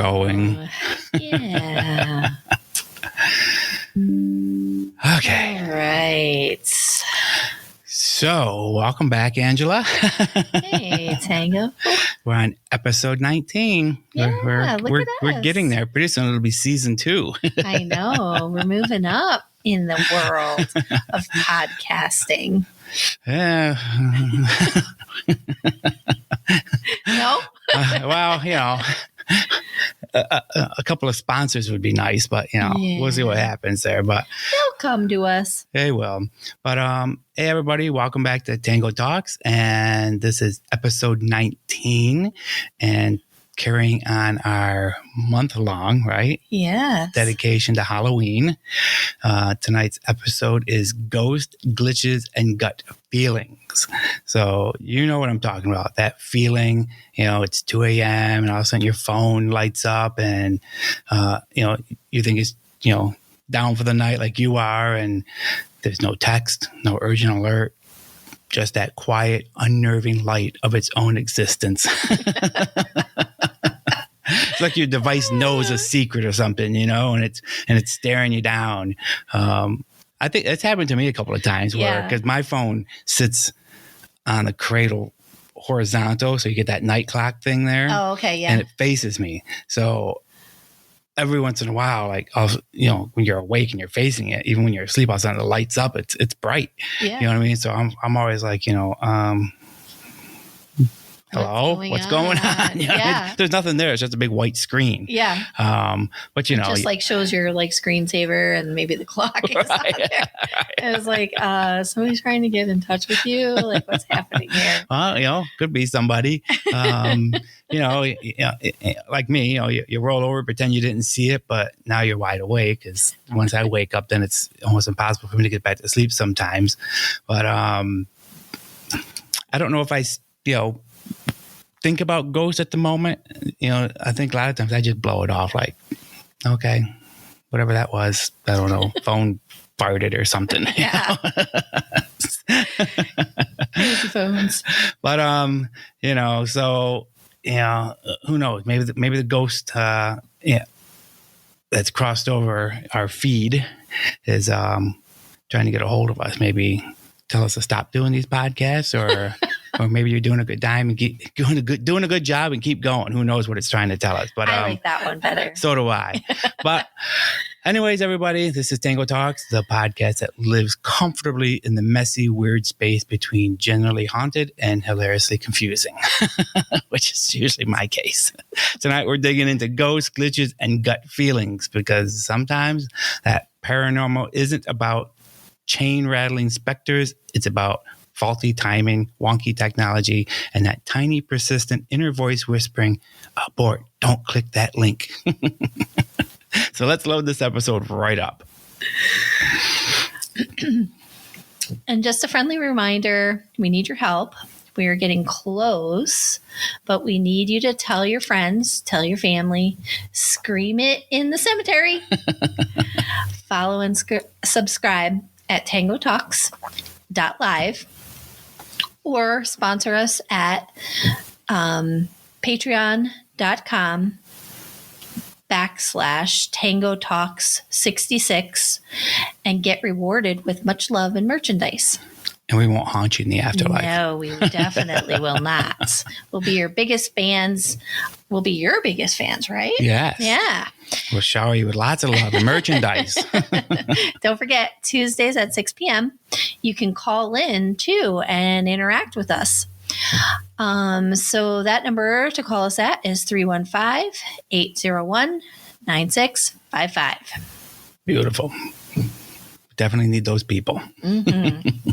going. Yeah. Okay. All right. So, welcome back, Angela. Hey, Tango. We're on episode 19. Yeah, look at we're us. getting there. Pretty soon it'll be season 2. I know. We're moving up in the world of podcasting. Yeah. No? Well, a couple of sponsors would be nice, but we'll see what happens there. But They'll come to us. they will. But hey, everybody, welcome back to Tango Talks, and this is episode 19, and carrying on our month-long, right? Yes. Dedication to Halloween. Tonight's episode is Ghost, Glitches, and Gut Feelings. So you know what I'm talking about. That feeling, it's 2 a.m. and all of a sudden your phone lights up and, you think it's, down for the night like you are, and there's no text, no urgent alert, just that quiet, unnerving light of its own existence. It's like your device knows a secret or something, and it's staring you down. I think it's happened to me a couple of times because my phone sits on the cradle horizontal, so you get that night clock thing there. Oh, okay, yeah. And it faces me. So every once in a while, like, when you're awake and you're facing it, even when you're asleep, all of a sudden it lights up. It's bright. Yeah. You know what I mean? So I'm always like, hello, what's going on? Yeah. There's nothing there. It's just a big white screen. Yeah. But it just like shows your like screensaver and maybe the clock is on there. It was like, somebody's trying to get in touch with you. Like, what's happening here? Well, could be somebody. Like me, you roll over, pretend you didn't see it, but now you're wide awake. Because once I wake up, then it's almost impossible for me to get back to sleep sometimes. But I don't know if I, think about ghosts at the moment. I think a lot of times I just blow it off like, okay, whatever that was, I don't know, phone farted or something. Yeah. Crazy phones. But so who knows? Maybe the ghost that's crossed over our feed is trying to get a hold of us. Maybe tell us to stop doing these podcasts, or maybe you're doing a good time and doing a good job and keep going. Who knows what it's trying to tell us? But I like that one better. So do I. But anyways, everybody, this is Tango Talks, the podcast that lives comfortably in the messy, weird space between generally haunted and hilariously confusing, which is usually my case. Tonight, we're digging into ghosts, glitches, and gut feelings, because sometimes that paranormal isn't about chain-rattling specters. It's about faulty timing, wonky technology, and that tiny, persistent inner voice whispering, "Abort, don't click that link." So let's load this episode right up. And just a friendly reminder, we need your help. We are getting close, but we need you to tell your friends, tell your family, scream it in the cemetery. Follow and subscribe at tangotalks.live, or sponsor us at patreon.com/Tango Talks 66 and get rewarded with much love and merchandise. And we won't haunt you in the afterlife. No, we definitely will not. We'll be your biggest fans. We'll be your biggest fans, right? Yes. Yeah. We'll shower you with lots of love and merchandise. Don't forget, Tuesdays at 6 p.m., you can call in too and interact with us. So that number to call us at is 315-801-9655. Beautiful. Definitely need those people. Mm-hmm.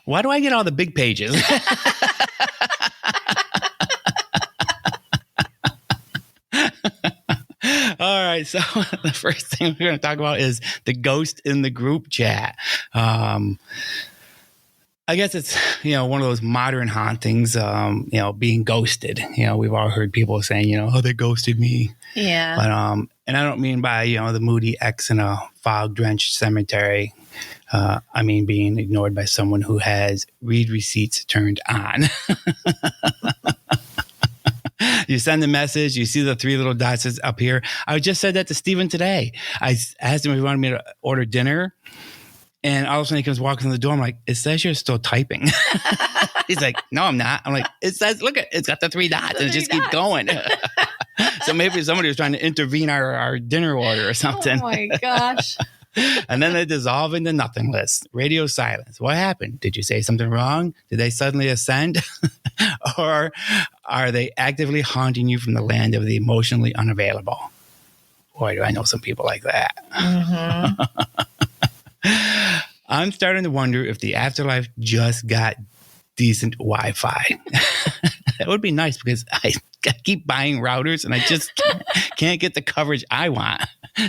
Why do I get all the big pages? All right. So the first thing we're going to talk about is the ghost in the group chat. I guess it's, one of those modern hauntings, being ghosted. We've all heard people saying, oh, they ghosted me. Yeah. But, and I don't mean by, the moody ex in a fog-drenched cemetery. I mean being ignored by someone who has read receipts turned on. You send the message, you see the 3 little dots up here. I just said that to Steven today. I asked him if he wanted me to order dinner. And all of a sudden he comes walking through the door. I'm like, it says you're still typing. He's like, no, I'm not. I'm like, it says, look, it's got the 3 dots and it just keeps going. So maybe somebody was trying to intervene our dinner order or something. Oh my gosh. And then they dissolve into nothingness. Radio silence. What happened? Did you say something wrong? Did they suddenly ascend? Or are they actively haunting you from the land of the emotionally unavailable? Boy, do I know some people like that. Mm-hmm. I'm starting to wonder if the afterlife just got decent Wi-Fi. That would be nice because I keep buying routers and I just can't get the coverage I want.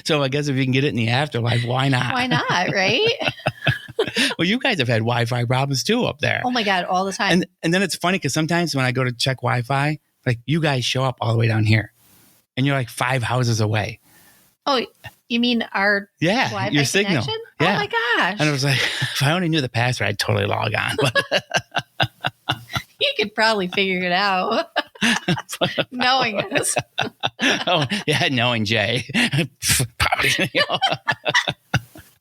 So I guess if you can get it in the afterlife, why not? Why not, right? Well, you guys have had Wi-Fi problems too up there. Oh my God, all the time. And then it's funny because sometimes when I go to check Wi-Fi, like you guys show up all the way down here and you're like 5 houses away. Oh, you mean our Wi-Fi your signal. connection? Yeah. Oh my gosh. And I was like, if I only knew the password, I'd totally log on. But you could probably figure it out. Knowing us. Oh, yeah, knowing Jay. Probably.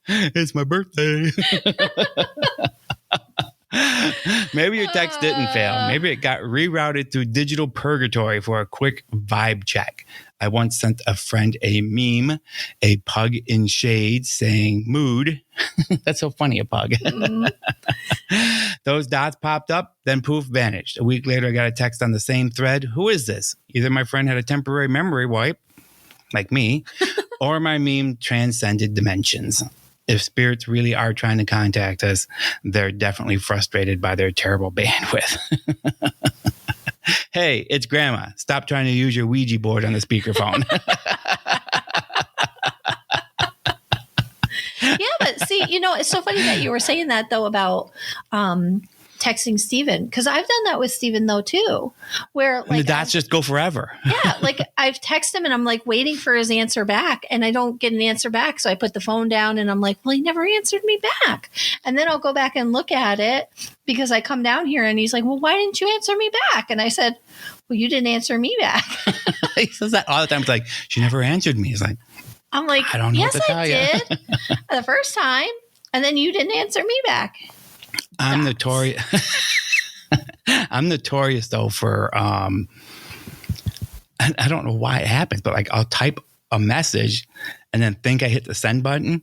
It's my birthday. Maybe your text didn't fail. Maybe it got rerouted through digital purgatory for a quick vibe check. I once sent a friend a meme, a pug in shades saying mood. That's so funny, a pug. Mm-hmm. Those dots popped up, then poof, vanished. A week later, I got a text on the same thread. Who is this? Either my friend had a temporary memory wipe, like me, or my meme transcended dimensions. If spirits really are trying to contact us, they're definitely frustrated by their terrible bandwidth. Hey, it's Grandma. Stop trying to use your Ouija board on the speakerphone. Yeah, but see, it's so funny that you were saying that, though, about texting Steven, because I've done that with Steven, though, too, where like and the dots just go forever. Yeah, like I've texted him and I'm like waiting for his answer back and I don't get an answer back. So I put the phone down and I'm like, well, he never answered me back. And then I'll go back and look at it because I come down here and he's like, well, why didn't you answer me back? And I said, well, you didn't answer me back. He says that all the time. It's like, she never answered me. He's like, I'm like, I don't know yes, what to tell I did the first time. And then you didn't answer me back. I'm notorious. I'm notorious though for I don't know why it happens, but like I'll type a message and then think I hit the send button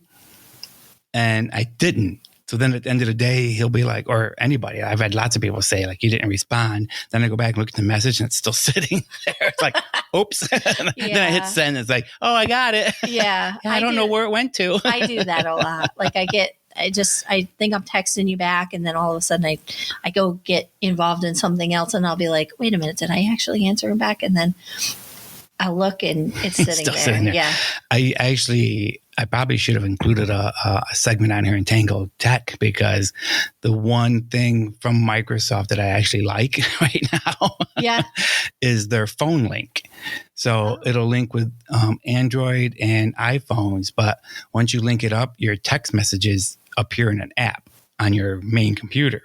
and I didn't. So then at the end of the day, he'll be like, or anybody, I've had lots of people say like, you didn't respond. Then I go back and look at the message and it's still sitting there. It's like, oops. Then I hit send. It's like, oh, I got it. Yeah. I don't know where it went to. I do that a lot. Like I think I'm texting you back and then all of a sudden I go get involved in something else and I'll be like, wait a minute, did I actually answer him back? And then I'll look and it's sitting there. Yeah. I probably should have included a segment on here in Tango Tech because the one thing from Microsoft that I actually like right now is their phone link. So it'll link with Android and iPhones, but once you link it up, your text messages appear in an app on your main computer.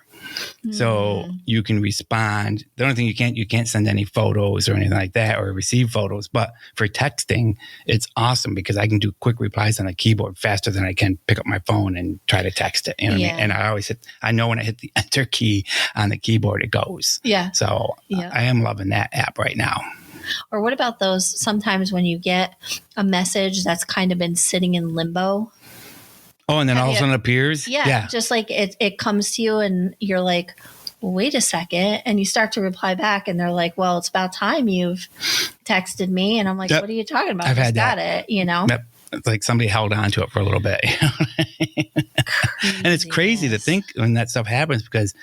So you can respond. The only thing you can't send any photos or anything like that or receive photos. But for texting, it's awesome because I can do quick replies on the keyboard faster than I can pick up my phone and try to text it. You know what I mean? And I know when I hit the enter key on the keyboard, it goes. Yeah. So I am loving that app right now. Or what about those sometimes when you get a message that's kind of been sitting in limbo? Oh, and then all of a sudden it appears? Yeah. Just like it comes to you and you're like, well, wait a second. And you start to reply back and they're like, well, it's about time you've texted me. And I'm like, what are you talking about? I've had that. Got it, Yep. It's like somebody held on to it for a little bit. And it's crazy to think when that stuff happens because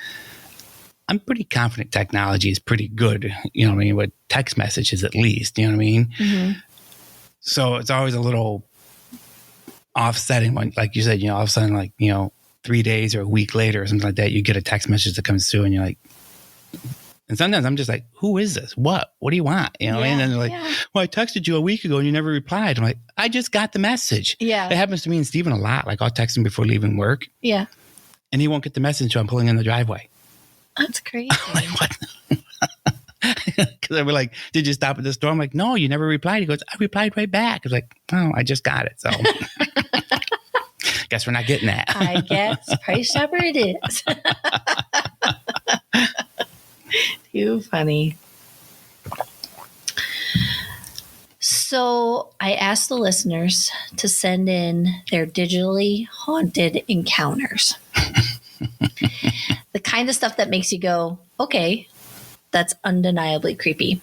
I'm pretty confident technology is pretty good, you know what I mean, with text messages at least, you know what I mean? Mm-hmm. So it's always a little offsetting when, like you said, all of a sudden, 3 days or a week later or something like that, you get a text message that comes through and you're like, and sometimes I'm just like, who is this? What do you want? And then they're like, well, I texted you a week ago and you never replied. I'm like, I just got the message. Yeah. It happens to me and Steven a lot. Like I'll text him before leaving work. Yeah. And he won't get the message until I'm pulling in the driveway. That's crazy. I'm like, what? Because I was like, did you stop at the store? I'm like, no, you never replied. He goes, I replied right back. I was like, oh, I just got it. So guess we're not getting that. I guess price shopper it is. Too funny. So I asked the listeners to send in their digitally haunted encounters. The kind of stuff that makes you go, okay, that's undeniably creepy.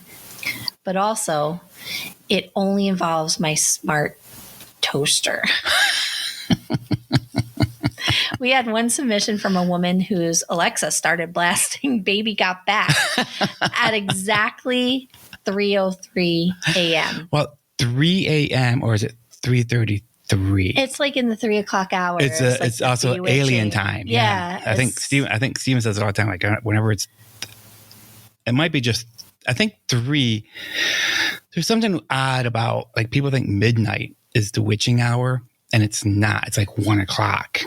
But also, it only involves my smart toaster. We had one submission from a woman whose Alexa started blasting Baby Got Back at exactly 3:03 a.m. Well, 3 a.m. or is it 3:33? It's like in the 3 o'clock hour. It's also bewitching. alien time. Yeah. I think Steven says it all the time. Like whenever it might be just, I think 3. There's something odd about, like, people think midnight is the witching hour, and it's not. It's like 1 o'clock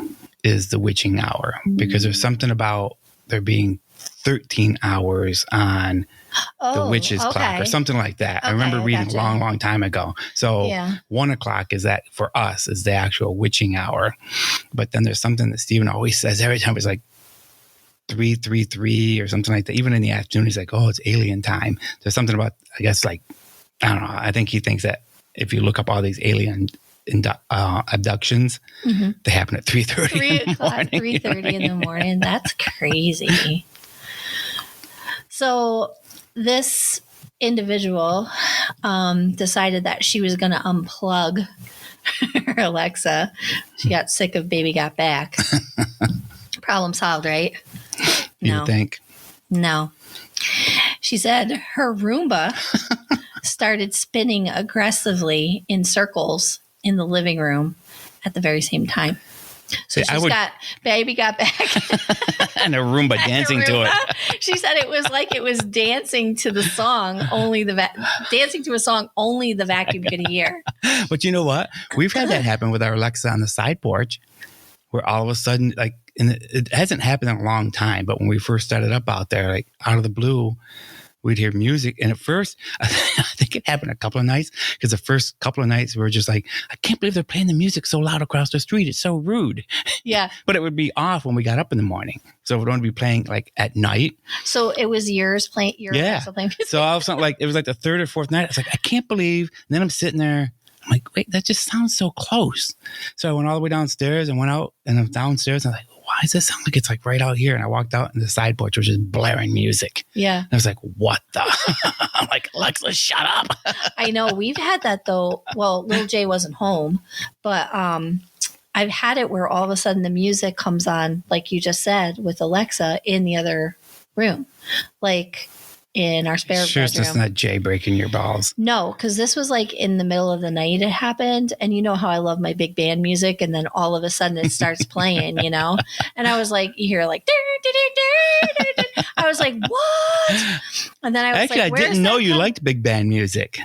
is the witching hour, because there's something about there being 13 hours on the witch's clock or something like that. Okay, I remember reading gotcha. a long time ago. So 1 o'clock is that for us is the actual witching hour. But then there's something that Stephen always says every time. It's like 3:33 or something like that. Even in the afternoon, he's like, oh, it's alien time. There's something about, I guess, like, I don't know. I think he thinks that if you look up all these alien abductions, they happen at 3:30 in the morning. 3:30 in the morning. That's crazy. So this individual decided that she was going to unplug her Alexa. She got sick of Baby Got Back. Problem solved, right? You think? No. She said her Roomba started spinning aggressively in circles in the living room at the very same time. So Baby Got Back. And a Roomba dancing to it. She said it was like it was dancing to the song, dancing to a song only the vacuum could hear. But you know what? We've had that happen with our Alexa on the side porch, where all of a sudden, like, and it hasn't happened in a long time, but when we first started up out there, like, out of the blue, we'd hear music. And at first, I think it happened a couple of nights, because the first couple of nights we were just like, I can't believe they're playing the music so loud across the street. It's so rude. Yeah. But it would be off when we got up in the morning. So it would only be playing like at night. So it was yours playing? Alexa playing music. So all of a sudden, like, it was like the third or fourth night. I was like, I can't believe. And then I'm sitting there. I'm like, wait, that just sounds so close. So I went all the way downstairs and went out, and I'm downstairs. And I'm like, why does this sound like it's like right out here? And I walked out, and the side porch was just blaring music. Yeah. And I was like, what the? I'm like, Alexa, shut up. I know. We've had that, though. Well, little Jay wasn't home, but I've had it where all of a sudden the music comes on, like you just said, with Alexa in the other room, like in our spare bedroom. Sure, it's just not Jay breaking your balls. No, because this was like in the middle of the night it happened. And you know how I love my big band music. And then all of a sudden it starts playing, you know? And I was like, you hear like, I was like, what? And then I was actually, like, I didn't know you liked big band music.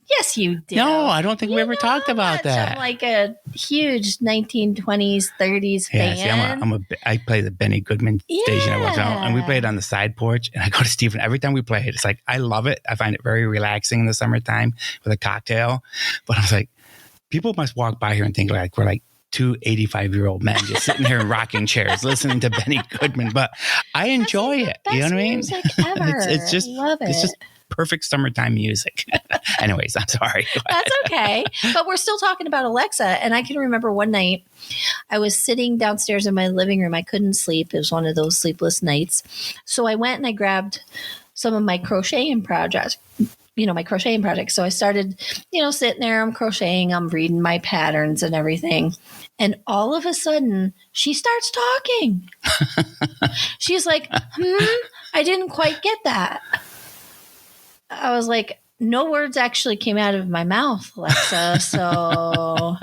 Yes, you did. No, I don't think we ever talked about that. I'm like a huge 1920s, 30s fan. See, I play the Benny Goodman station I watch out, and we play it on the side porch. And I go to Stephen every time we play it. It's like, I love it. I find it very relaxing in the summertime with a cocktail. But I was like, people must walk by here and think like we're like two 85-year-old men just sitting here in rocking chairs listening to Benny Goodman. But I enjoy it. You know what I mean? Music ever. It's just love it. It's just perfect summertime music. Anyways, I'm sorry. That's okay. But we're still talking about Alexa. And I can remember one night I was sitting downstairs in my living room. I couldn't sleep. It was one of those sleepless nights. So I went and I grabbed some of my crocheting projects. So I started, sitting there, I'm crocheting, I'm reading my patterns and everything. And all of a sudden she starts talking. She's like, I didn't quite get that. I was like, no words actually came out of my mouth, Alexa. So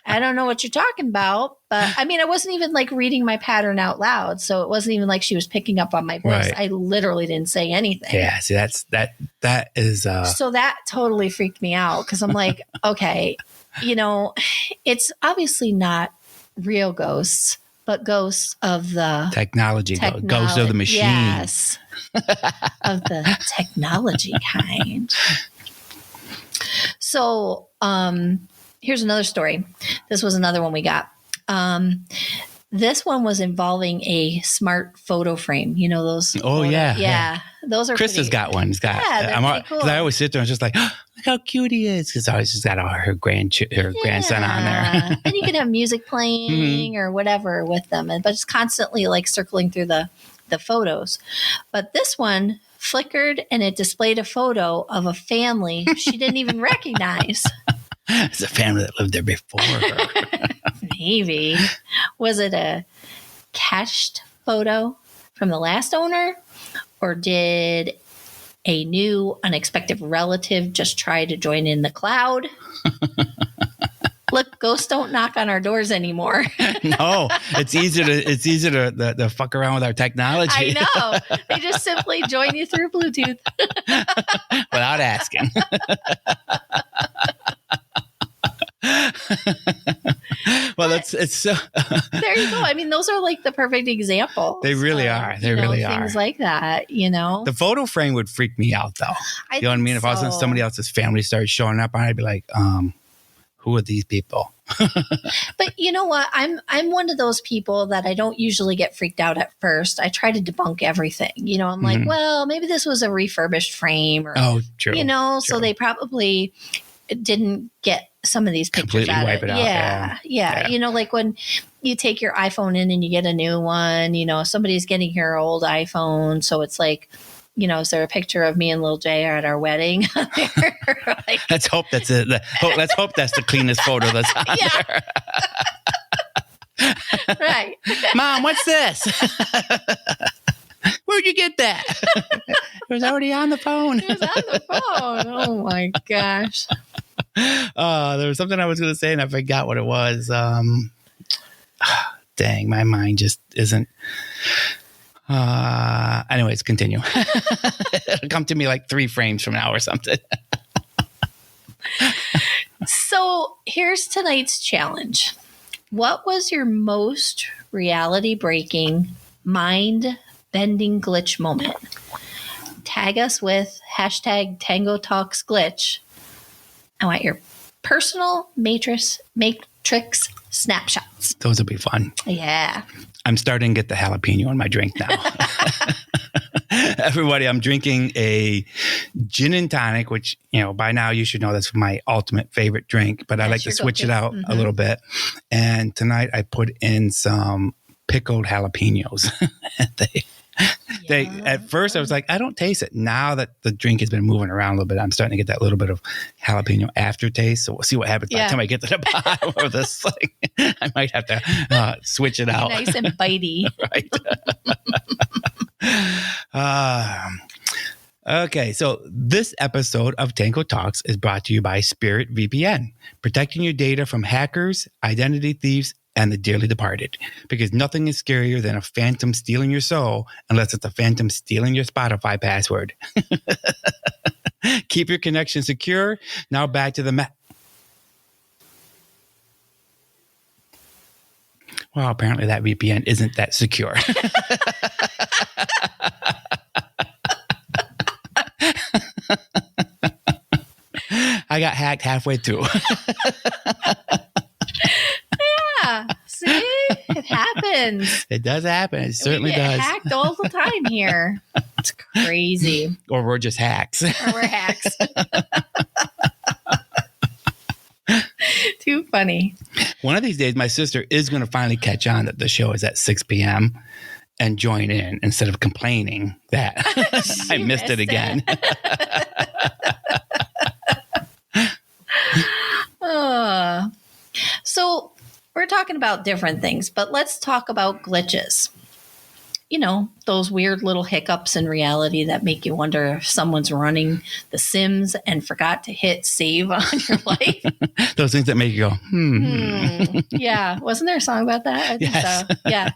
I don't know what you're talking about. But I mean, I wasn't even like reading my pattern out loud. So it wasn't even like she was picking up on my voice. Right. I literally didn't say anything. Yeah. See, that is. So that totally freaked me out because I'm like, okay, it's obviously not real ghosts, but ghosts of the technology. Ghosts of the machine. Yes. Of the technology kind. So here's another story. This was another one we got. This one was involving a smart photo frame. You know those? Yeah. Those are Chris has got one. He's got. Yeah, they're cool. I always sit there and just like, oh, look how cute he is, because I always just got her grandson on there. And you can have music playing or whatever with them, but it's constantly like circling through the photos. But this one flickered and it displayed a photo of a family she didn't even recognize. It's a family that lived there before her. Maybe. Was it a cached photo from the last owner? Or did a new unexpected relative just try to join in the cloud? Look, ghosts don't knock on our doors anymore. No, it's easier to fuck around with our technology. I know. They just simply join you through Bluetooth. Without asking. Well, it's so. There you go. I mean, those are like the perfect examples. They really are. They really are. Things like that, The photo frame would freak me out, though. You know what I mean? If I was in somebody else's family started showing up, I'd be like, who are these people? But you know what? I'm one of those people that I don't usually get freaked out at first. I try to debunk everything. I'm like, well, maybe this was a refurbished frame, or true. So they probably didn't get some of these pictures completely wipe it out. Yeah. Like when you take your iPhone in and you get a new one, somebody's getting your old iPhone. So it's like, is there a picture of me and Lil J at our wedding? Like, let's hope that's it. Let's hope that's the cleanest photo that's on there. Right. Mom, what's this? Where'd you get that? It was already on the phone. It was on the phone. Oh my gosh. There was something I was going to say and I forgot what it was. Dang, my mind just isn't. Anyways, continue. It'll come to me like 3 frames from now or something. So here's tonight's challenge. What was your most reality-breaking, mind-bending glitch moment? Tag us with hashtag Tango Talks glitch. I want your personal matrix snapshots. Those will be fun. Yeah. I'm starting to get the jalapeno in my drink now. Everybody, I'm drinking a gin and tonic, which, by now you should know that's my ultimate favorite drink, but I like to switch it out a little bit. And tonight I put in some pickled jalapenos. They at first I was like, I don't taste it. Now that the drink has been moving around a little bit, I'm starting to get that little bit of jalapeno aftertaste. So we'll see what happens by the time I get to the bottom of this thing. I might have to switch it out. Nice and bitey. Right. Okay, so this episode of Tango Talks is brought to you by Spirit VPN, protecting your data from hackers, identity thieves, and the dearly departed, because nothing is scarier than a phantom stealing your soul, unless it's a phantom stealing your Spotify password. Keep your connection secure. Now back to the well, apparently that VPN isn't that secure. I got hacked halfway through. Yeah, see? It happens. It does happen. It certainly does. Hacked all the time here. It's crazy. Or we're just hacks. Or we're hacks. Too funny. One of these days, my sister is going to finally catch on that the show is at 6 p.m. and join in instead of complaining that I missed it again. So we're talking about different things, but let's talk about glitches. Those weird little hiccups in reality that make you wonder if someone's running The Sims and forgot to hit save on your life. Those things that make you go, Yeah. Wasn't there a song about that? I think so. Yeah.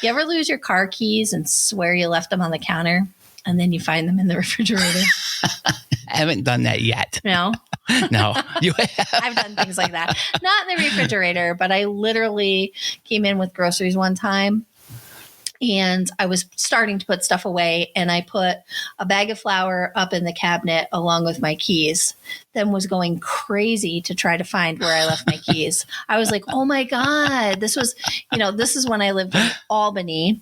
You ever lose your car keys and swear you left them on the counter and then you find them in the refrigerator? I haven't done that yet. No. No, you have. I've done things like that. Not in the refrigerator, but I literally came in with groceries one time and I was starting to put stuff away and I put a bag of flour up in the cabinet along with my keys, then was going crazy to try to find where I left my keys. I was like, oh my God, this is when I lived in Albany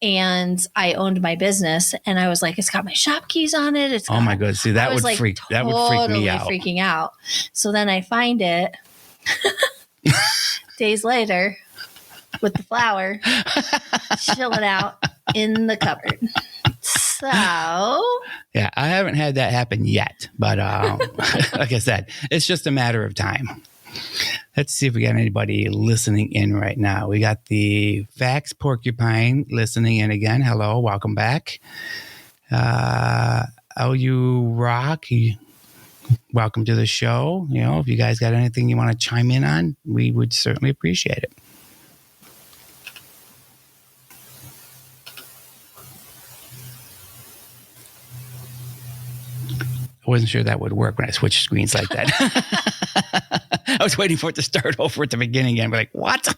and I owned my business and I was like, it's got my shop keys on it. Oh my God. See, that would freak me out. Freaking out. So then I find it days later with the flour chilling out in the cupboard. So yeah, I haven't had that happen yet, but like I said, it's just a matter of time. Let's see if we got anybody listening in right now. We got the Fax Porcupine listening in again. Hello, welcome back. LU Rock, welcome to the show. You know, if you guys got anything you want to chime in on, we would certainly appreciate it. I wasn't sure that would work when I switched screens like that. I was waiting for it to start over at the beginning again. But like, what?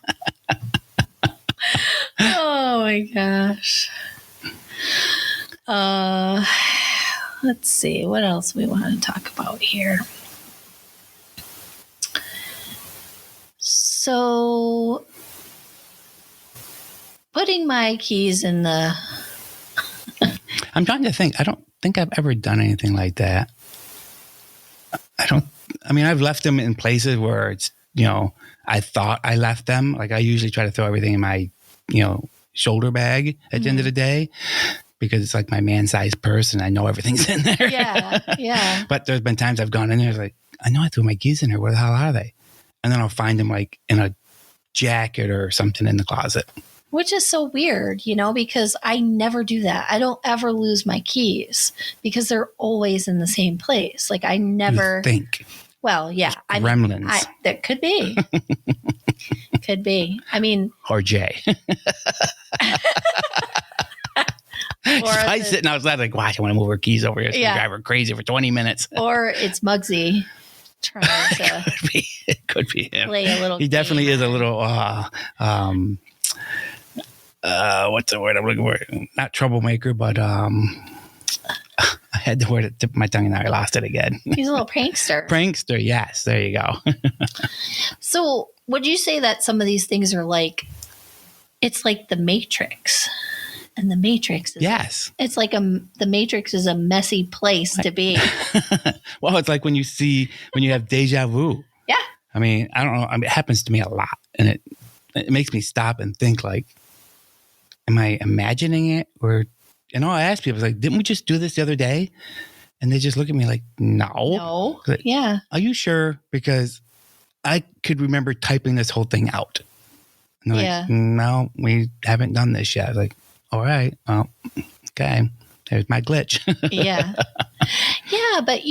Oh my gosh. Let's see what else we want to talk about here. So, putting my keys in the. I'm trying to think. I don't think I've ever done anything like that. I've left them in places where it's, I thought I left them. Like I usually try to throw everything in my, shoulder bag at the end of the day because it's like my man-sized purse and I know everything's in there. Yeah, yeah. But there's been times I've gone in there, it's like, I know I threw my keys in there. Where the hell are they? And then I'll find them like in a jacket or something in the closet. Which is so weird, because I never do that. I don't ever lose my keys because they're always in the same place. Like I never think. Well, yeah. Gremlins. That could be. Could be. Or Jay. I sitting outside like, gosh, I want to move her keys over here. So drive her crazy for 20 minutes. Or it's Muggsy trying to. It could be him. Play a little. He definitely is a little. What's the word I'm looking for? Not troublemaker, but I had the word at the tip of my tongue and now I lost it again. He's a little prankster. Prankster, yes. There you go. So would you say that some of these things are like, it's like the Matrix? And the Matrix is yes. It's like the Matrix is a messy place to be. Well, it's like when you have deja vu. Yeah. I don't know. It happens to me a lot. And it makes me stop and think like, am I imagining it? Or, I ask people, like, didn't we just do this the other day? And they just look at me like, no. No. Like, yeah. Are you sure? Because I could remember typing this whole thing out. And they're like, no, we haven't done this yet. I was like, all right. Well, okay. There's my glitch. Yeah. Yeah. But,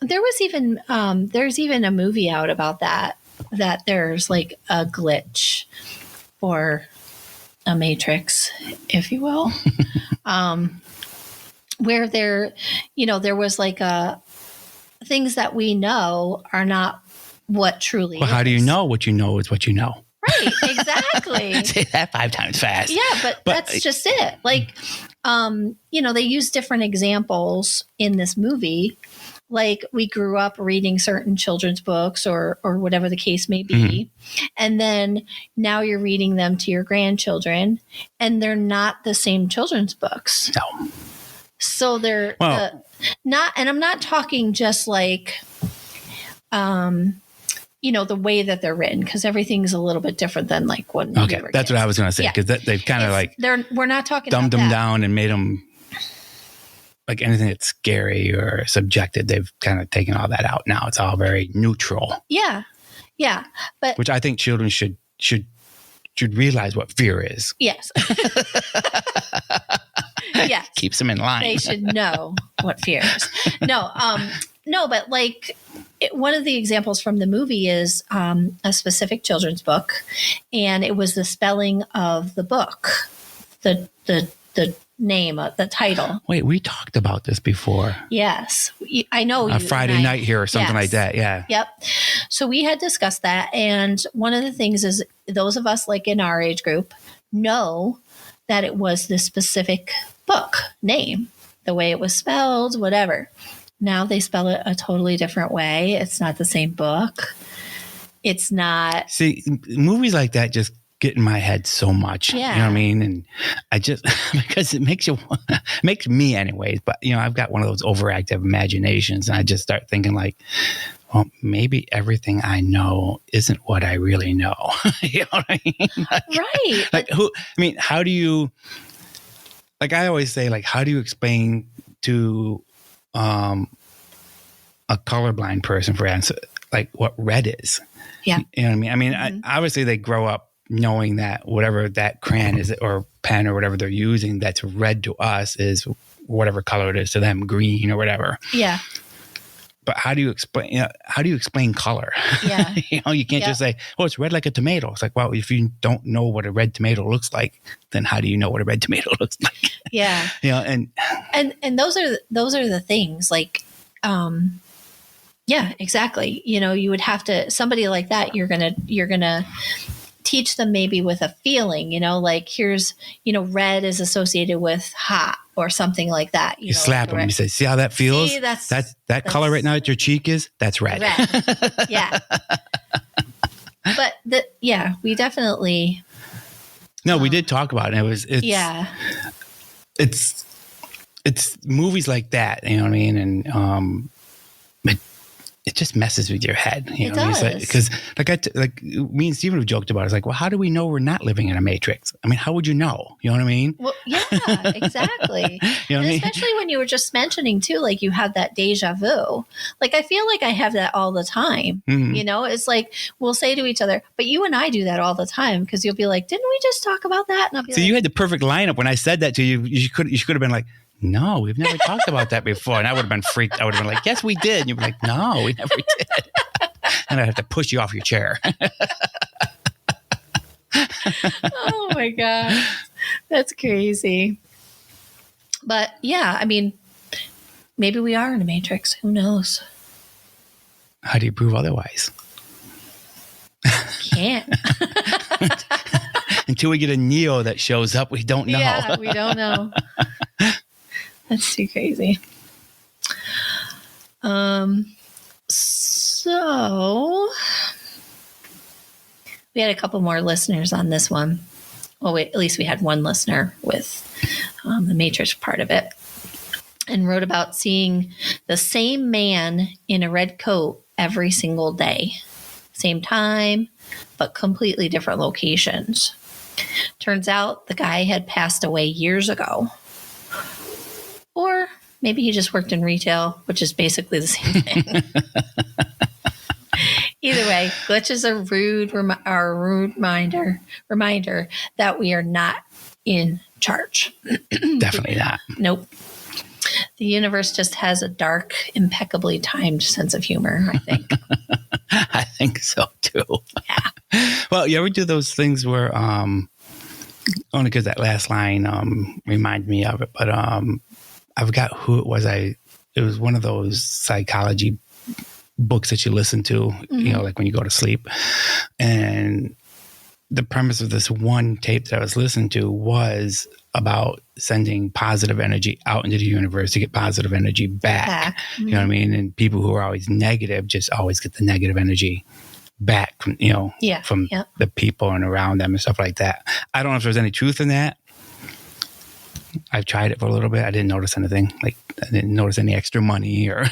there was even, there's even a movie out about that there's like a glitch or a matrix, if you will, where there was like things that we know are not what truly well, how do you know what you know is what you know? Right, exactly. Say that 5 times fast. Yeah, but that's just it. Like, they use different examples in this movie. Like we grew up reading certain children's books or whatever the case may be. Mm-hmm. And then now you're reading them to your grandchildren and they're not the same children's books. No. So they're not, and I'm not talking just like, the way that they're written, because everything's a little bit different than like what. Okay. That's what I was going to say. Because they've kind of like, we're not talking dumbed them down and made them like anything that's scary or subjective, they've kind of taken all that out now. It's all very neutral. Yeah. Yeah. But which I think children should realize what fear is. Yes. Yes. Keeps them in line. They should know what fear is. No, but like one of the examples from the movie is a specific children's book, and it was the spelling of the book. The name, the title. Wait, we talked about this before. Yes. I know. A Friday night here or something like Yes. that. Yeah. Yep. So we had discussed that. And one of the things is those of us like in our age group know that it was this specific book name, the way it was spelled, whatever. Now they spell it a totally different way. It's not the same book. It's not. See, movies like that just get in my head so much. Yeah. You know what I mean? And I just, because it makes makes me anyways, but you know, I've got one of those overactive imaginations and I just start thinking like, well, maybe everything I know isn't what I really know. You know what I mean? Right. How do you, like I always say, like, how do you explain to a colorblind person, for instance, like what red is? Yeah. You know what I mean? I mean, obviously they grow up knowing that whatever that crayon is or pen or whatever they're using that's red to us is whatever color it is to them, green or whatever. Yeah. But how do you explain color? Yeah. You can't just say, oh, it's red like a tomato. It's like, well, if you don't know what a red tomato looks like, then how do you know what a red tomato looks like? Yeah. And those are the things like, yeah, exactly. You would have to, somebody like that, you're going to teach them maybe with a feeling, like here's, red is associated with hot or something like that. You slap them and you say, see how that feels? See, that color right now at your cheek is, that's red. Yeah. But we definitely. No, we did talk about it. It's movies like that, you know what I mean? And, it just messes with your head. It does. Because like me and Steven have joked about it. It's like, well, how do we know we're not living in a matrix? I mean, how would you know? You know what I mean? Well, yeah, exactly. You know what I mean? Especially when you were just mentioning too, like you have that deja vu. Like I feel like I have that all the time. Mm-hmm. It's like we'll say to each other, but you and I do that all the time because you'll be like, didn't we just talk about that? And I'll be so like, you had the perfect lineup when I said that to you. You could have been like, no, we've never talked about that before. And I would have been freaked. I would have been like, yes, we did. And you'd be like, no, we never did. And I'd have to push you off your chair. Oh my God. That's crazy. But yeah, I mean, maybe we are in a matrix. Who knows? How do you prove otherwise? Can't. Until we get a Neo that shows up, we don't know. Yeah, we don't know. That's too crazy. So we had a couple more listeners on this one. Well, at least we had one listener with the Matrix part of it, and wrote about seeing the same man in a red coat every single day, same time, but completely different locations. Turns out the guy had passed away years ago. Or maybe he just worked in retail, which is basically the same thing. Either way, glitches are a rude reminder that we are not in charge. Definitely not. Nope. The universe just has a dark, impeccably timed sense of humor, I think. I think so too. Yeah. Well, you ever do those things where, only because that last line reminded me of it, but I forgot who it was. It was one of those psychology books that you listen to, like when you go to sleep. And the premise of this one tape that I was listening to was about sending positive energy out into the universe to get positive energy back. Mm-hmm. You know what I mean? And people who are always negative just always get the negative energy back from, from the people and around them and stuff like that. I don't know if there's any truth in that. I've tried it for a little bit. I didn't notice anything. Like I didn't notice any extra money or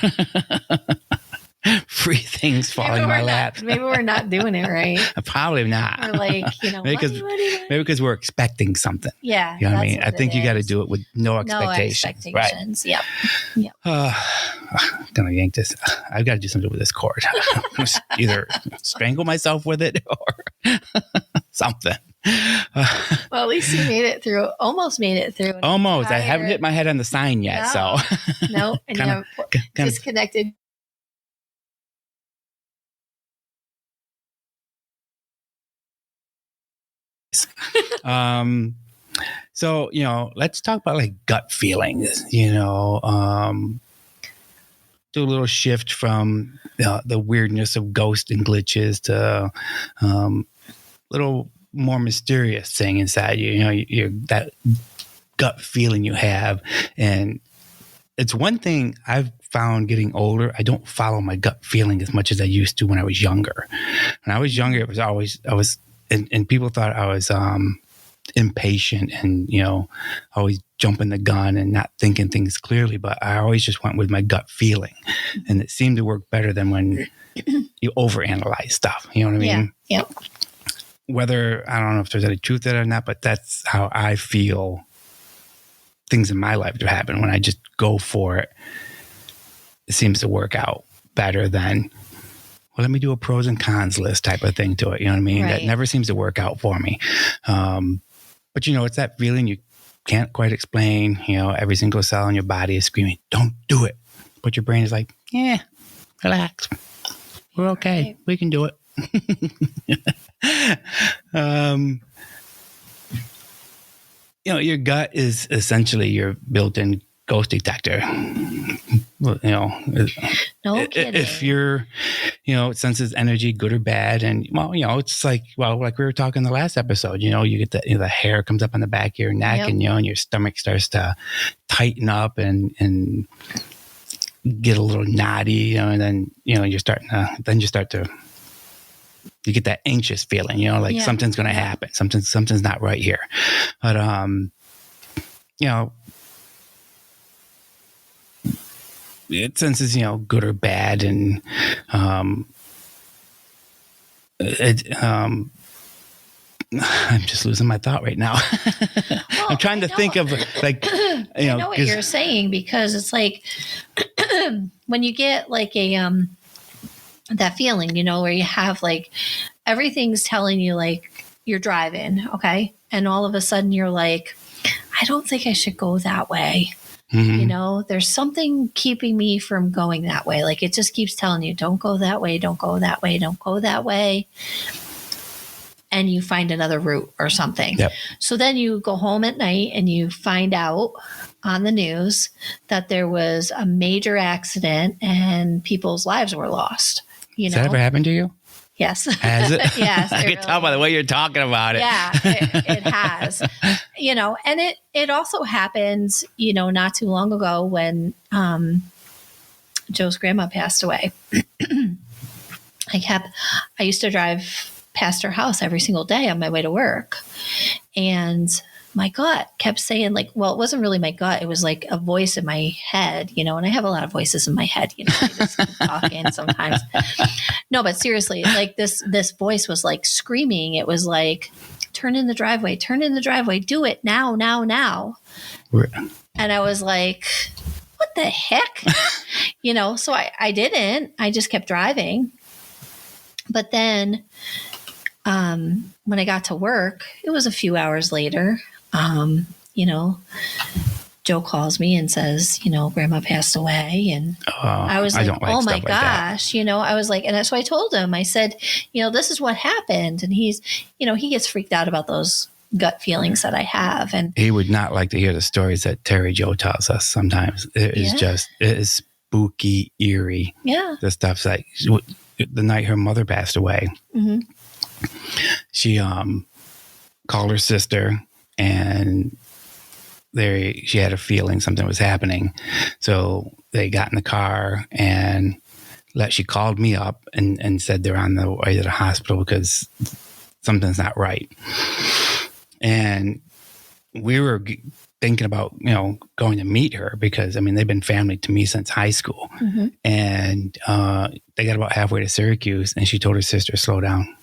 free things falling in my lap. Maybe we're not doing it right. Probably not. We're like, maybe because we're expecting something. Yeah. You know what I mean? I think you got to do it with no expectations. No expectations. Right. Yep. I'm gonna yank this. I've got to do something with this cord. Either strangle myself with it or something. Well, at least you made it through. Almost made it through. Almost. I haven't hit my head on the sign yet. No. So no, and you disconnected. So, let's talk about like gut feelings, do a little shift from the weirdness of ghosts and glitches to little more mysterious thing inside you, you're that gut feeling you have. And it's one thing I've found getting older. I don't follow my gut feeling as much as I used to when I was younger. When I was younger, it was always, and people thought I was impatient and, always jumping the gun and not thinking things clearly. But I always just went with my gut feeling. And it seemed to work better than when you overanalyze stuff. You know what I mean? Yeah. Whether, I don't know if there's any truth to that or not, but that's how I feel things in my life to happen. When I just go for it, it seems to work out better than, well, let me do a pros and cons list type of thing to it. You know what I mean? Right. That never seems to work out for me. But it's that feeling you can't quite explain. Every single cell in your body is screaming, don't do it. But your brain is like, yeah, relax. We're okay. Right. We can do it. Your gut is essentially your built-in ghost detector. Well, no kidding. If you're, it senses energy, good or bad, and it's like we were talking in the last episode. You get the hair comes up on the back of your neck, yep. And and your stomach starts to tighten up and get a little knotty, and then you start to. You get that anxious feeling, like something's going to happen. Something's not right here. But, it senses, good or bad. And, I'm just losing my thought right now. Well, I'm trying to think of like, I know what you're saying, because it's like when you get like that feeling, where you have like everything's telling you like you're driving, okay? And all of a sudden you're like, I don't think I should go that way. Mm-hmm. There's something keeping me from going that way. Like it just keeps telling you, don't go that way, don't go that way, don't go that way. And you find another route or something. Yep. So then you go home at night and you find out on the news that there was a major accident and people's lives were lost. Has that ever happened to you? Yes. Has it? Yes. I can tell by the way you're talking about it. Yeah, it has. And it also happened, not too long ago when Joe's grandma passed away. I used to drive past her house every single day on my way to work. And my gut kept saying like, well, it wasn't really my gut. It was like a voice in my head, and I have a lot of voices in my head, I just keep talking sometimes. No, but seriously, like this voice was like screaming. It was like, turn in the driveway, do it now. And I was like, what the heck? So I didn't, I just kept driving. But then, when I got to work, it was a few hours later, Joe calls me and says, grandma passed away. And I was like, oh my gosh, I was like, and so I told him, I said, this is what happened. And he's, he gets freaked out about those gut feelings that I have. And he would not like to hear the stories that Terry Joe tells us sometimes. It is spooky, eerie. Yeah. The stuff's like the night her mother passed away. Mm-hmm. She called her sister, and she had a feeling something was happening. So they got in the car, and she called me up and said they're on the way to the hospital because something's not right. And we were thinking about, going to meet her because, they've been family to me since high school. Mm-hmm. And they got about halfway to Syracuse, and she told her sister, slow down.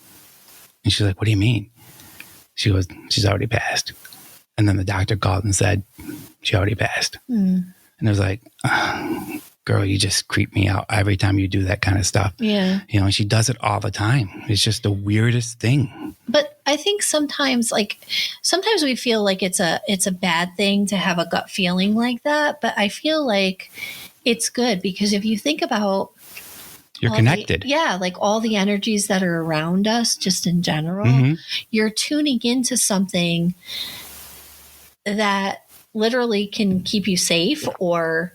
And she's like, what do you mean? She goes, she's already passed. And then the doctor called and said, she already passed. Mm. And I was like, girl, you just creep me out every time you do that kind of stuff. Yeah. And she does it all the time. It's just the weirdest thing. But I think sometimes we feel like it's a bad thing to have a gut feeling like that. But I feel like it's good because if you think about you're connected. Like all the energies that are around us just in general, mm-hmm. You're tuning into something that literally can keep you safe, or,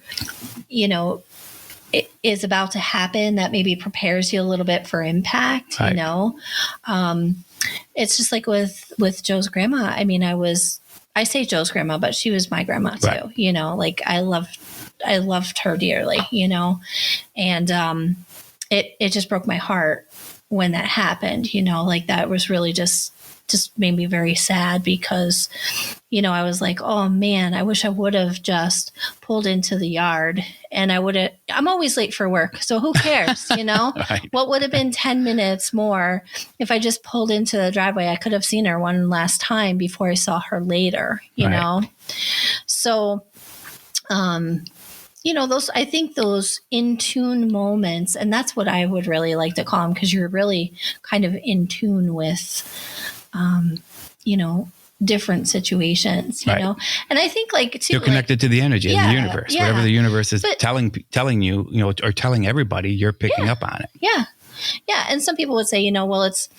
it is about to happen that maybe prepares you a little bit for impact, Right. It's just like with Joe's grandma. I mean, I say Joe's grandma, but she was my grandma too, Right. like I loved her dearly, and it just broke my heart when that happened, like that was really just made me very sad, because, I was like, oh man, I wish I would have just pulled into the yard, and I'm always late for work, so who cares, Right. What would have been 10 minutes more if I just pulled into the driveway? I could have seen her one last time before I saw her later, Right. So, I think those in tune moments, and that's what I would really like to call them, because you're really kind of in tune with, different situations, Right. and I think too, You're connected to the energy of the universe. Yeah. Whatever the universe is telling you, or telling everybody, you're picking up on it. Yeah. Yeah. And some people would say, well, it's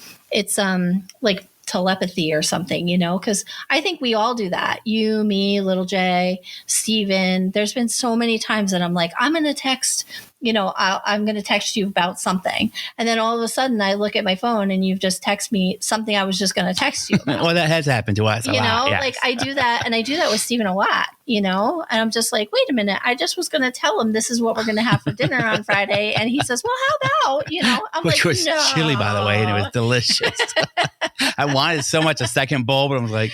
like telepathy or something, because I think we all do that. You, me, little J, Steven. There's been so many times that I'm like, I'm going to text, I'm going to text you about something. And then all of a sudden I look at my phone and you've just texted me something I was just going to text you about. Well, that has happened to us a lot. Yes. Like I do that, and I do that with Steven a lot, and I'm just like, wait a minute, I just was going to tell him this is what we're going to have for dinner on Friday. And he says, well, how about, I'm Which like, was no. chili, by the way, and it was delicious. I wanted so much a second bowl, but I was like,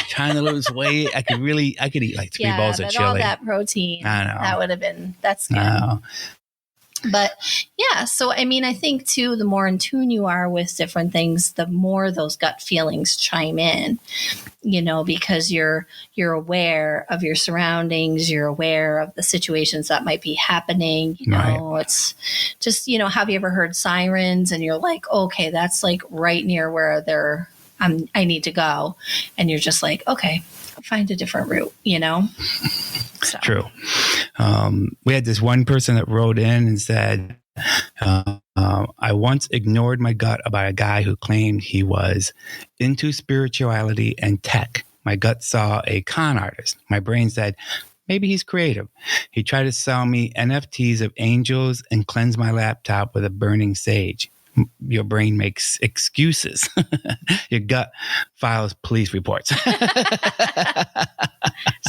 trying to lose weight. I could eat like 3 bowls of chili. All that protein. I know. That would have been, that's good. But yeah, so I mean, I think too, the more in tune you are with different things, the more those gut feelings chime in, because you're aware of your surroundings, you're aware of the situations that might be happening. It's just, have you ever heard sirens and you're like, okay, that's like right near where I need to go. And you're just like, okay, find a different route, So. True. We had this one person that wrote in and said, I once ignored my gut about a guy who claimed he was into spirituality and tech. My gut saw a con artist. My brain said, maybe he's creative. He tried to sell me NFTs of angels and cleanse my laptop with a burning sage. Your brain makes excuses. Your gut files police reports.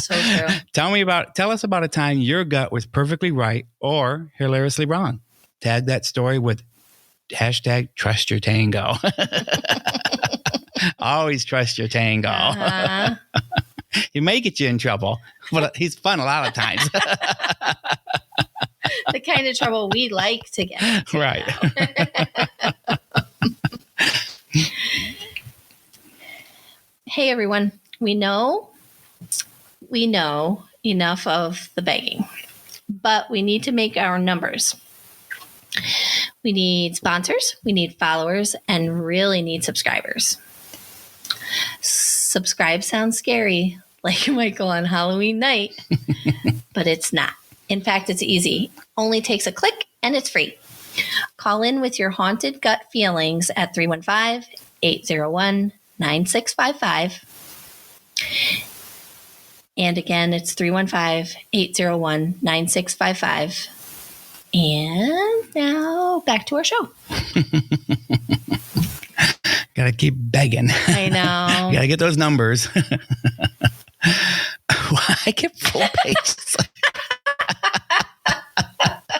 So true. Tell us about a time your gut was perfectly right or hilariously wrong. Tag that story with #TrustYourTango. Always trust your tango. Uh-huh. He may get you in trouble, but he's fun a lot of times. The kind of trouble we like to get into. Right. Hey, everyone. We know enough of the begging, but we need to make our numbers. We need sponsors, we need followers, and really need subscribers. Subscribe sounds scary, like Michael on Halloween night, but it's not. In fact, it's easy. Only takes a click and it's free. Call in with your haunted gut feelings at 315-801-9655. And again, it's 315-801-9655. And now back to our show. Gotta keep begging. I know. Gotta get those numbers. I get full pages.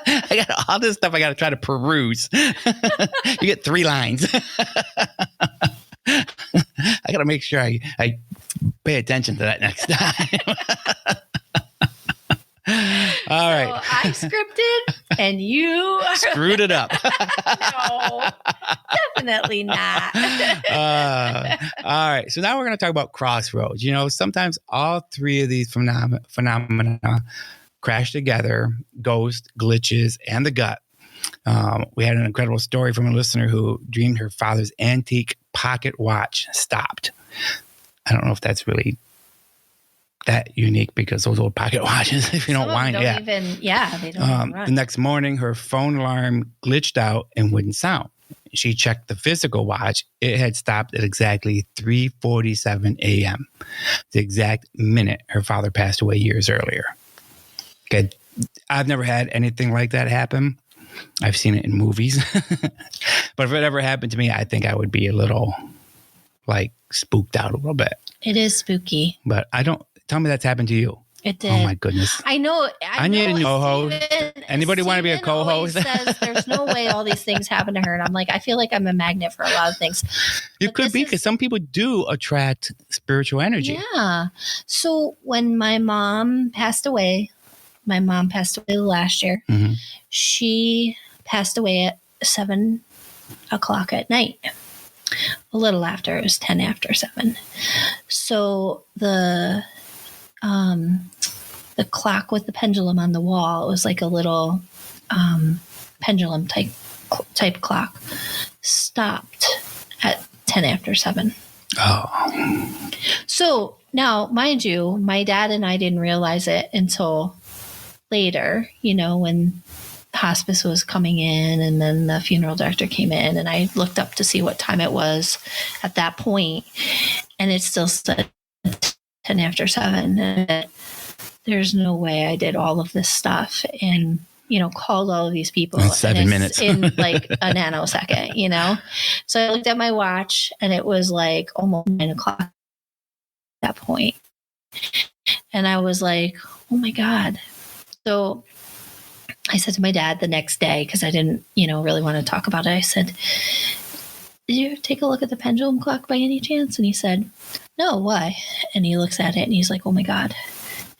I got all this stuff I got to try to peruse. You get 3 lines. I got to make sure I pay attention to that next time. All right. So I scripted and you screwed it up. No, definitely not. All right. So now we're going to talk about crossroads. Sometimes all 3 of these phenomena crash together: ghost, glitches, and the gut. We had an incredible story from a listener who dreamed her father's antique pocket watch stopped. I don't know if that's really that unique, because those old pocket watches, if you don't wind it, they don't even run. The next morning, her phone alarm glitched out and wouldn't sound. she checked the physical watch, it had stopped at exactly 3:47 a.m., the exact minute her father passed away years earlier. Okay. I've never had anything like that happen. I've seen it in movies. But if it ever happened to me, I think I would be a little like spooked out a little bit. It is spooky. But tell me that's happened to you. It did. Oh my goodness. I know. I need a new co-host. Anybody want to be a co-host? Says there's no way all these things happen to her. And I'm like, I feel like I'm a magnet for a lot of things. You could be, because some people do attract spiritual energy. Yeah. So when my mom passed away last year. Mm-hmm. She passed away at 7 o'clock at night. A little after. It was 10 after 7. So the clock with the pendulum on the wall, it was like a little pendulum type clock, stopped at 10 after 7. Oh. So now, mind you, my dad and I didn't realize it until later, when hospice was coming in, and then the funeral director came in, and I looked up to see what time it was at that point, and it still said 10 after 7. And there's no way I did all of this stuff and, called all of these people in 7 minutes in like a nanosecond, So I looked at my watch, and it was like almost 9 o'clock at that point. And I was like, oh my God. So I said to my dad the next day, because I didn't, really want to talk about it. I said, did you take a look at the pendulum clock by any chance? And he said, no, why? And he looks at it and he's like, oh my God.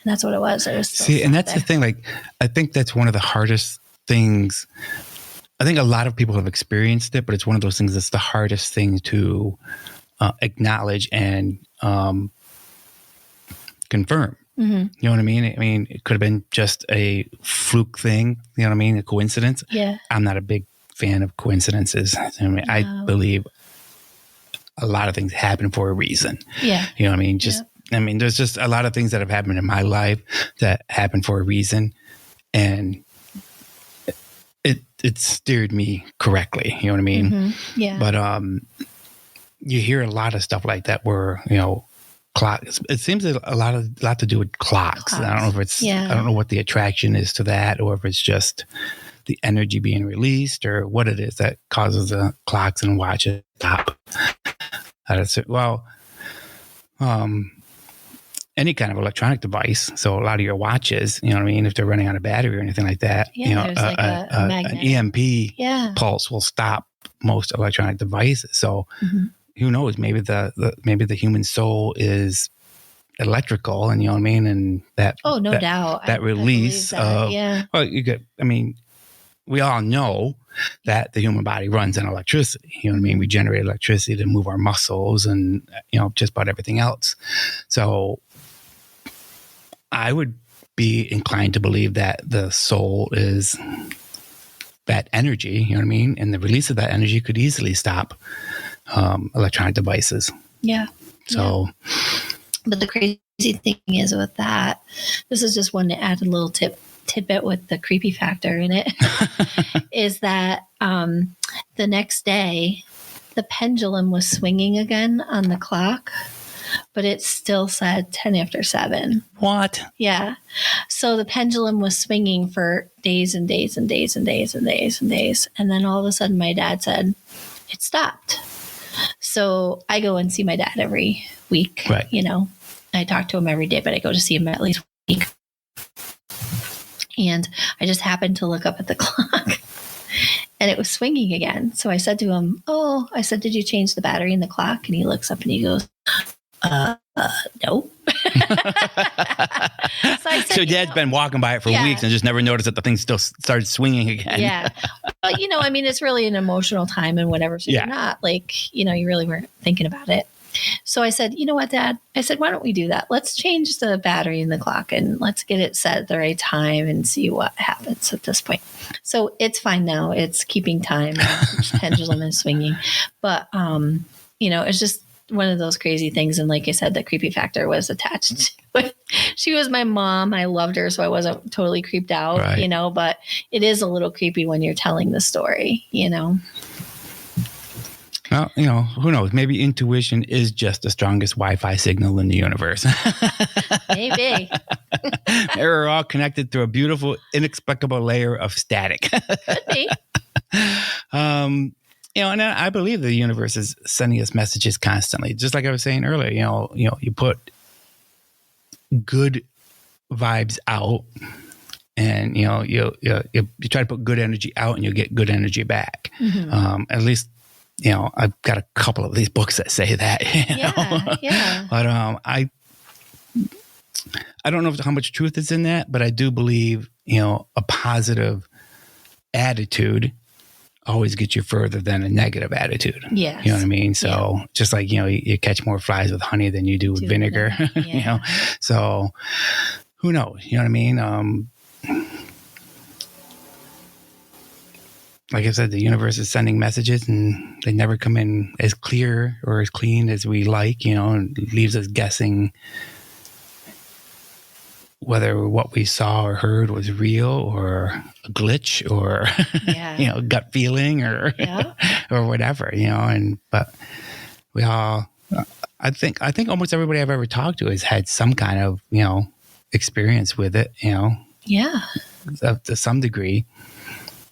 And that's what it was. It was See, and that's the thing. Like, I think that's one of the hardest things. I think a lot of people have experienced it, but it's one of those things that's the hardest thing to acknowledge and confirm. Mm-hmm. You know what I mean? I mean, it could have been just a fluke thing. You know what I mean? A coincidence. Yeah. I'm not a big fan of coincidences. I mean, I believe a lot of things happen for a reason. Yeah. You know what I mean? I mean, there's just a lot of things that have happened in my life that happened for a reason, and it steered me correctly. You know what I mean? Mm-hmm. Yeah. But you hear a lot of stuff like that where clocks. It seems a lot to do with clocks. I don't know if it's. Yeah. I don't know what the attraction is to that, or if it's just the energy being released, or what it is that causes the clocks and watches to stop. Well, any kind of electronic device. So a lot of your watches, you know what I mean, if they're running out of battery or anything like that, there's like an EMP pulse will stop most electronic devices. So who knows? Maybe the human soul is electrical, and you know what I mean, and that no doubt that release of well, we all know that the human body runs on electricity. You know what I mean? We generate electricity to move our muscles and just about everything else. So I would be inclined to believe that the soul is that energy. You know what I mean? And the release of that energy could easily stop electronic devices. Yeah. So, but the crazy thing is with that, this is just one to add a little tidbit with the creepy factor in it, is that the next day the pendulum was swinging again on the clock, but it still said 10 after 7. What? Yeah. So the pendulum was swinging for days and days and days and days and days and days. And then all of a sudden my dad said, it stopped. So I go and see my dad every week. Right. I talk to him every day, but I go to see him at least a week. And I just happened to look up at the clock and it was swinging again. So I said to him, did you change the battery in the clock? And he looks up and he goes, no. So Dad's been walking by it for weeks and just never noticed that the thing still started swinging again. Yeah. But, it's really an emotional time and whatever. So you're not you really weren't thinking about it. So I said, you know what, Dad? I said, why don't we do that? Let's change the battery in the clock and let's get it set at the right time and see what happens at this point. So it's fine now. It's keeping time. The pendulum is swinging. But, it's just one of those crazy things. And like I said, the creepy factor was attached to it. She was my mom. I loved her, so I wasn't totally creeped out, but it is a little creepy when you're telling the story, Well, who knows? Maybe intuition is just the strongest Wi-Fi signal in the universe. Maybe. We're all connected through a beautiful, inexplicable layer of static. Could be. And I believe the universe is sending us messages constantly. Just like I was saying earlier, you put good vibes out, and you try to put good energy out, and you get good energy back. Mm-hmm. At least, I've got a couple of these books that say that. Yeah. But I don't know how much truth is in that, but I do believe a positive attitude always gets you further than a negative attitude. Yes. You know what I mean? So just like, you catch more flies with honey than you do with vinegar, so who knows? You know what I mean? Like I said, the universe is sending messages, and they never come in as clear or as clean as we like, and leaves us guessing whether what we saw or heard was real or a glitch or, gut feeling or, or whatever, but we all, I think almost everybody I've ever talked to has had some kind of, experience with it, to some degree.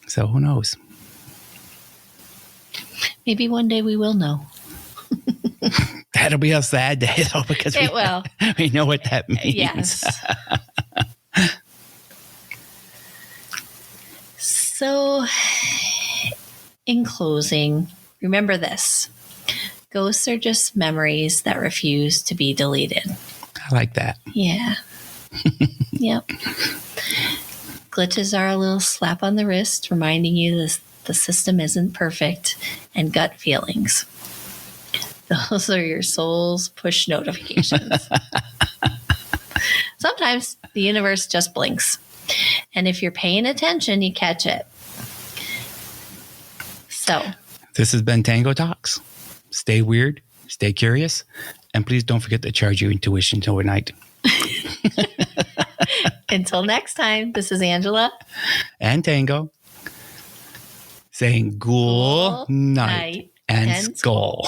So who knows? Maybe one day we will know. That'll be a sad day, though, because we know what that means. Yes. So, in closing, remember this. Ghosts are just memories that refuse to be deleted. I like that. Yeah. Yep. Glitches are a little slap on the wrist, reminding you the system isn't perfect, and gut feelings. Those are your soul's push notifications. Sometimes the universe just blinks. And if you're paying attention, you catch it. So, this has been Tango Talks. Stay weird, stay curious, and please don't forget to charge your intuition overnight. Until next time, this is Angela. And Tango. Saying ghoul night and skull.